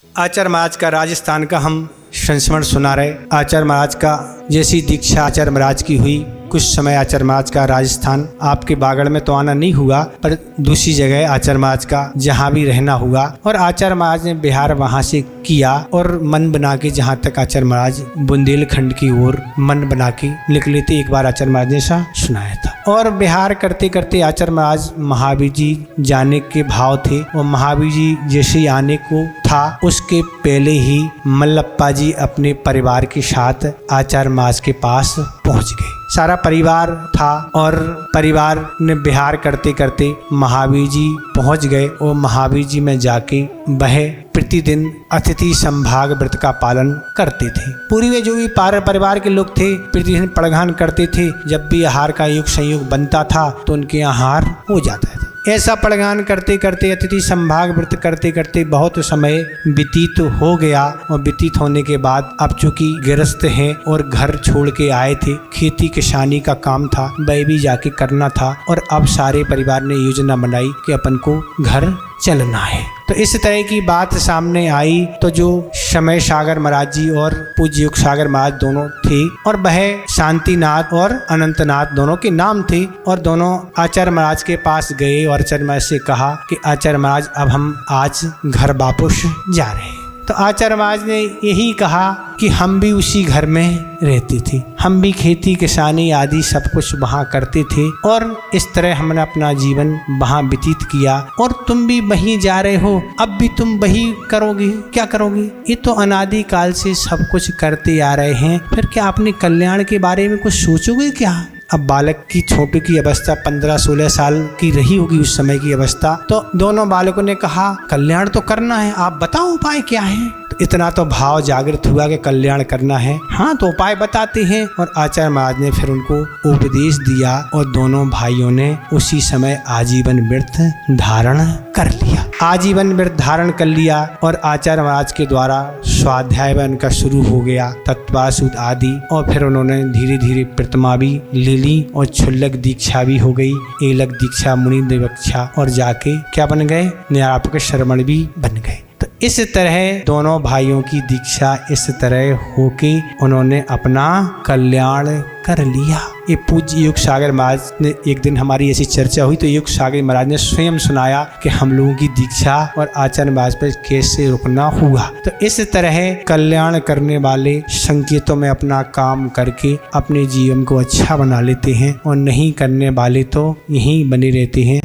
आचार्य महाराज का राजस्थान का हम संस्मरण सुना रहे। आचार्य महाराज का जैसी दीक्षा आचार्य महाराज की हुई, कुछ समय आचार्य महाराज का राजस्थान आपके बागड़ में तो आना नहीं हुआ, पर दूसरी जगह आचार्य महाराज का जहाँ भी रहना हुआ और आचार्य महाराज ने बिहार वहाँ से किया और मन बना के जहाँ तक आचार्य महाराज बुंदेलखंड की ओर मन बना के निकले थे, एक बार आचार्य महाराज ने ऐसा सुनाया था। और बिहार करते करते आचार्य महाराज महावीर जी जाने के भाव थे और महावीर जी जैसे ही आने को था उसके पहले ही मल्लप्पा जी अपने परिवार के साथ आचार्य महाराज के पास पहुंच गए। सारा परिवार था और परिवार ने विहार करते करते महावीर जी पहुंच गए और महावीर जी में जाके वह प्रतिदिन अतिथि संभाग व्रत का पालन करते थे। पूरी वे जो भी परिवार के लोग थे प्रतिदिन पड़घान करते थे। जब भी आहार का युग संयोग बनता था तो उनके आहार हो जाता था। ऐसा पड़गान करते करते अतिथि संभाग व्रत करते करते बहुत समय व्यतीत हो गया और व्यतीत होने के बाद अब चूंकि गृहस्थ हैं और घर छोड़ के आए थे, खेती किसानी का काम था, वह भी जाके करना था और अब सारे परिवार ने योजना बनाई कि अपन को घर चलना है। तो इस तरह की बात सामने आई तो जो समय सागर महाराज जी और पूज्य युग सागर महाराज दोनों थे और वह शांतिनाथ और अनंतनाथ दोनों के नाम थे और दोनों आचार्य महाराज के पास गए और आचार्य महाराज से कहा कि आचार्य महाराज अब हम आज घर वापस जा रहे हैं। तो आचार्य महाराज ने यही कहा कि हम भी उसी घर में रहते थे, हम भी खेती किसानी आदि सब कुछ वहाँ करते थे और इस तरह हमने अपना जीवन वहाँ व्यतीत किया और तुम भी वहीं जा रहे हो, अब भी तुम वही करोगे, क्या करोगे? ये तो अनादि काल से सब कुछ करते आ रहे हैं, फिर क्या अपने कल्याण के बारे में कुछ सोचोगे क्या? अब बालक की छोटू की अवस्था 15-16 साल की रही होगी उस समय की अवस्था। तो दोनों बालकों ने कहा कल्याण तो करना है, आप बताओ उपाय क्या है। तो इतना तो भाव जागृत हुआ कि कल्याण करना है, हाँ तो उपाय बताते हैं। और आचार्य महाराज ने फिर उनको उपदेश दिया और दोनों भाइयों ने उसी समय आजीवन व्रत धारण कर लिया। आजीवन व्रत धारण कर लिया और आचार्य महाराज के द्वारा स्वाध्याय उनका शुरू हो गया, तत्वासूत आदि, और फिर उन्होंने धीरे धीरे प्रतिमा भी ले ली और क्षुल्लक दीक्षा भी हो गई, एलक दीक्षा, मुनि दीक्षा, और जाके क्या बन गए? निरापक श्रमण भी बन गए। तो इस तरह दोनों भाइयों की दीक्षा इस तरह होके उन्होंने अपना कल्याण कर लिया। ये पूज्य युग सागर महाराज ने एक दिन हमारी ऐसी चर्चा हुई तो युग सागर महाराज ने स्वयं सुनाया कि हम लोगों की दीक्षा और आचार्य महाराज पर कैसे रुकना हुआ। तो इस तरह कल्याण करने वाले संकेतों में अपना काम करके अपने जीवन को अच्छा बना लेते हैं और नहीं करने वाले तो यहीं बने रहते हैं।